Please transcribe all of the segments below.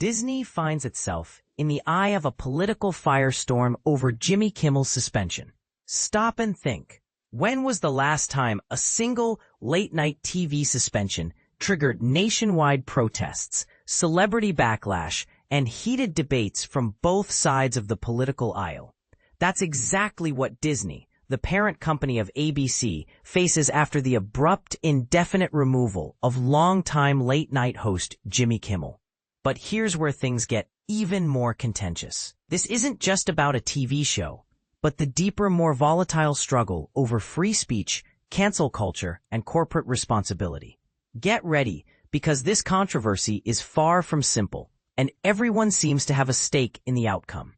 Disney finds itself in the eye of a political firestorm over Jimmy Kimmel's suspension. Stop and think. When was the last time a single late-night TV suspension triggered nationwide protests, celebrity backlash, and heated debates from both sides of the political aisle? That's exactly what Disney, the parent company of ABC, faces after the abrupt, indefinite removal of longtime late-night host Jimmy Kimmel. But here's where things get even more contentious. This isn't just about a TV show, but the deeper, more volatile struggle over free speech, cancel culture, and corporate responsibility. Get ready, because this controversy is far from simple, and everyone seems to have a stake in the outcome.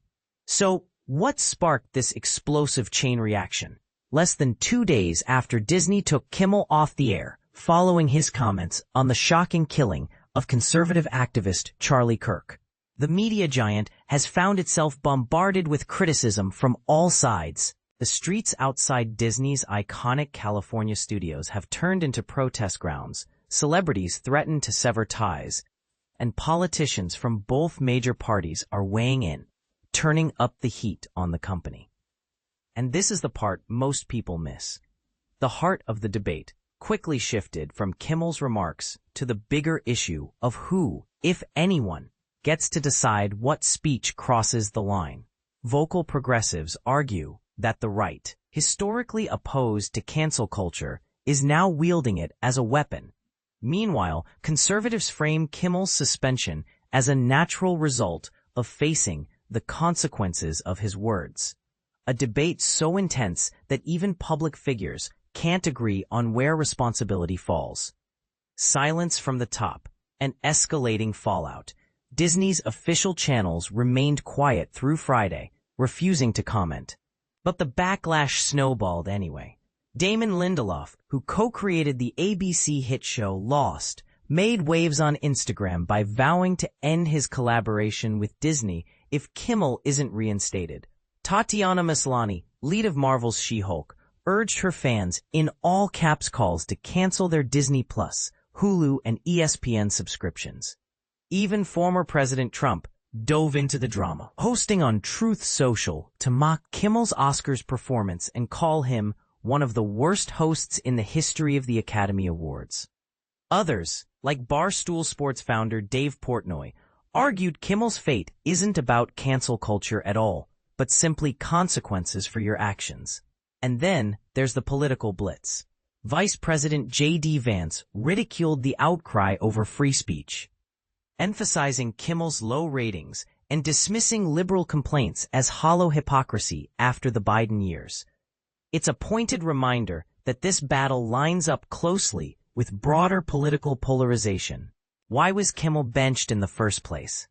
So, what sparked this explosive chain reaction? Less than 2 days after Disney took Kimmel off the air, following his comments on the shocking killing of conservative activist Charlie Kirk, the media giant has found itself bombarded with criticism from all sides. The streets outside Disney's iconic California studios have turned into protest grounds, celebrities threaten to sever ties, and politicians from both major parties are weighing in, turning up the heat on the company. And this is the part most people miss. The heart of the debate quickly shifted from Kimmel's remarks to the bigger issue of who, if anyone, gets to decide what speech crosses the line. Vocal progressives argue that the right, historically opposed to cancel culture, is now wielding it as a weapon. Meanwhile, conservatives frame Kimmel's suspension as a natural result of facing the consequences of his words. A debate so intense that even public figures can't agree on where responsibility falls. Silence from the top and escalating fallout. Disney's official channels remained quiet through Friday, refusing to comment. But the backlash snowballed anyway. Damon Lindelof, who co-created the ABC hit show Lost, made waves on Instagram by vowing to end his collaboration with Disney if Kimmel isn't reinstated. Tatiana Maslany, lead of Marvel's She-Hulk, urged her fans in all caps calls to cancel their Disney+, Hulu, and ESPN subscriptions. Even former President Trump dove into the drama, hosting on Truth Social to mock Kimmel's Oscars performance and call him one of the worst hosts in the history of the Academy Awards. Others, like Barstool Sports founder Dave Portnoy, argued Kimmel's fate isn't about cancel culture at all, but simply consequences for your actions. And then there's the political blitz. Vice President J.D. Vance ridiculed the outcry over free speech, emphasizing Kimmel's low ratings and dismissing liberal complaints as hollow hypocrisy after the Biden years. It's a pointed reminder that this battle lines up closely with broader political polarization. Why was Kimmel benched in the first place?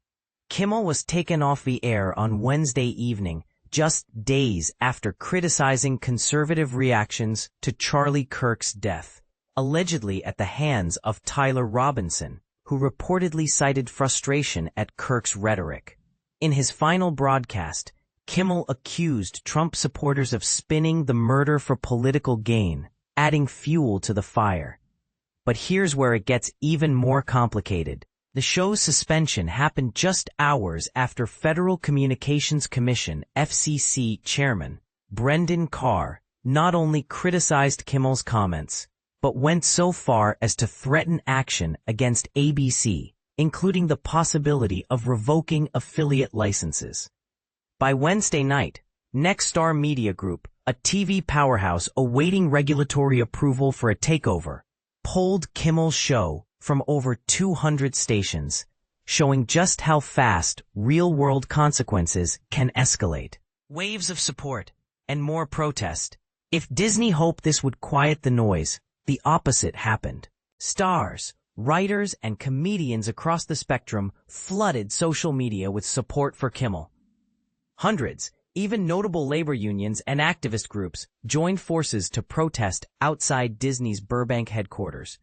Kimmel was taken off the air on Wednesday evening, just days after criticizing conservative reactions to Charlie Kirk's death, allegedly at the hands of Tyler Robinson, who reportedly cited frustration at Kirk's rhetoric. In his final broadcast, Kimmel accused Trump supporters of spinning the murder for political gain, adding fuel to the fire. But here's where it gets even more complicated. The show's suspension happened just hours after Federal Communications Commission (FCC) Chairman Brendan Carr not only criticized Kimmel's comments, but went so far as to threaten action against ABC, including the possibility of revoking affiliate licenses. By Wednesday night, Nexstar Media Group, a TV powerhouse awaiting regulatory approval for a takeover, pulled Kimmel's show from over 200 stations, showing just how fast real-world consequences can escalate. Waves of support and more protest. If Disney hoped this would quiet the noise, the opposite happened. Stars, writers, and comedians across the spectrum flooded social media with support for Kimmel. Hundreds, even notable labor unions and activist groups, joined forces to protest outside Disney's Burbank headquarters.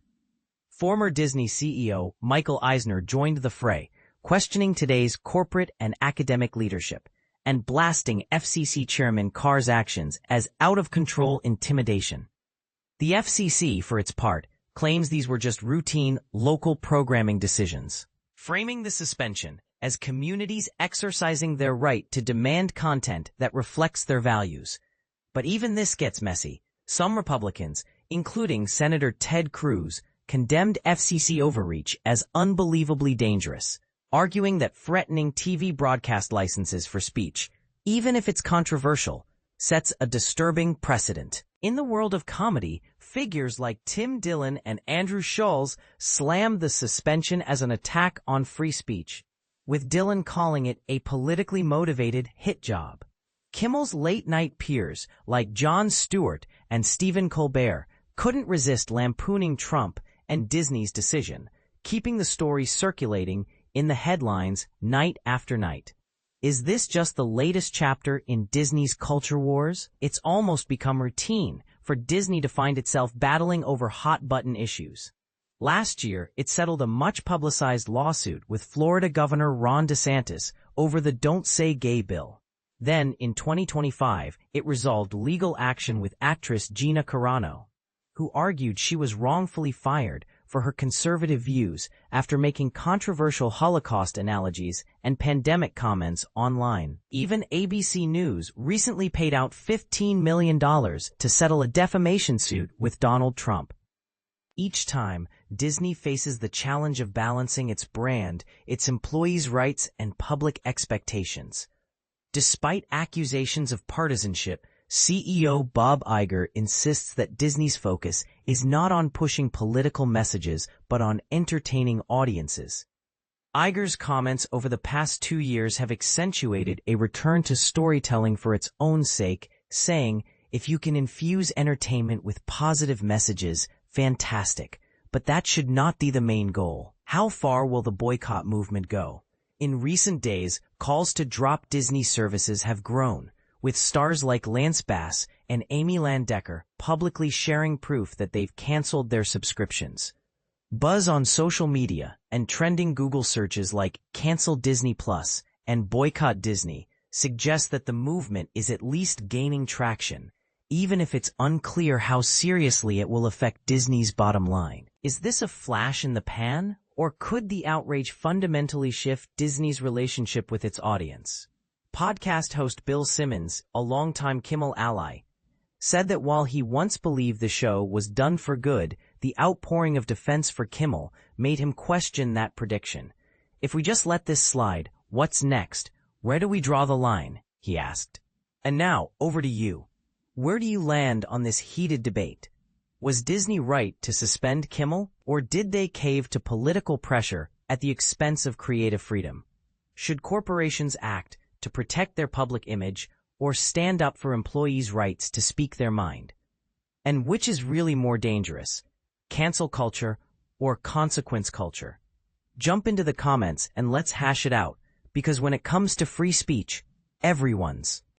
Former Disney CEO Michael Eisner joined the fray, questioning today's corporate and academic leadership, and blasting FCC Chairman Carr's actions as out-of-control intimidation. The FCC, for its part, claims these were just routine, local programming decisions. Framing the suspension, as communities exercising their right to demand content that reflects their values. But even this gets messy. Some Republicans, including Senator Ted Cruz, condemned FCC overreach as unbelievably dangerous, arguing that threatening TV broadcast licenses for speech, even if it's controversial, sets a disturbing precedent. In the world of comedy, figures like Tim Dillon and Andrew Schulz slammed the suspension as an attack on free speech, with Dillon calling it a politically motivated hit job. Kimmel's late-night peers, like Jon Stewart and Stephen Colbert, couldn't resist lampooning Trump and Disney's decision, keeping the story circulating in the headlines night after night. Is this just the latest chapter in Disney's culture wars? It's almost become routine for Disney to find itself battling over hot-button issues. Last year, it settled a much-publicized lawsuit with Florida Governor Ron DeSantis over the Don't Say Gay bill. Then, in 2025, it resolved legal action with actress Gina Carano, who argued she was wrongfully fired for her conservative views after making controversial Holocaust analogies and pandemic comments online. Even ABC News recently paid out $15 million to settle a defamation suit with Donald Trump. Each time, Disney faces the challenge of balancing its brand, its employees' rights, and public expectations. Despite accusations of partisanship, CEO Bob Iger insists that Disney's focus is not on pushing political messages but on entertaining audiences. Iger's comments over the past 2 years have accentuated a return to storytelling for its own sake, saying, "If you can infuse entertainment with positive messages, fantastic, but that should not be the main goal." How far will the boycott movement go? In recent days, calls to drop Disney services have grown, with stars like Lance Bass and Amy Landecker publicly sharing proof that they've canceled their subscriptions. Buzz on social media and trending Google searches like "Cancel Disney Plus" and "Boycott Disney" suggest that the movement is at least gaining traction, even if it's unclear how seriously it will affect Disney's bottom line. Is this a flash in the pan, or could the outrage fundamentally shift Disney's relationship with its audience? Podcast host Bill Simmons, a longtime Kimmel ally, said that while he once believed the show was done for good, the outpouring of defense for Kimmel made him question that prediction. "If we just let this slide, what's next? Where do we draw the line?" he asked. And now, over to you. Where do you land on this heated debate? Was Disney right to suspend Kimmel, or did they cave to political pressure at the expense of creative freedom? Should corporations act to protect their public image or stand up for employees' rights to speak their mind? And which is really more dangerous, cancel culture or consequence culture? Jump into the comments and let's hash it out, because when it comes to free speech, everyone's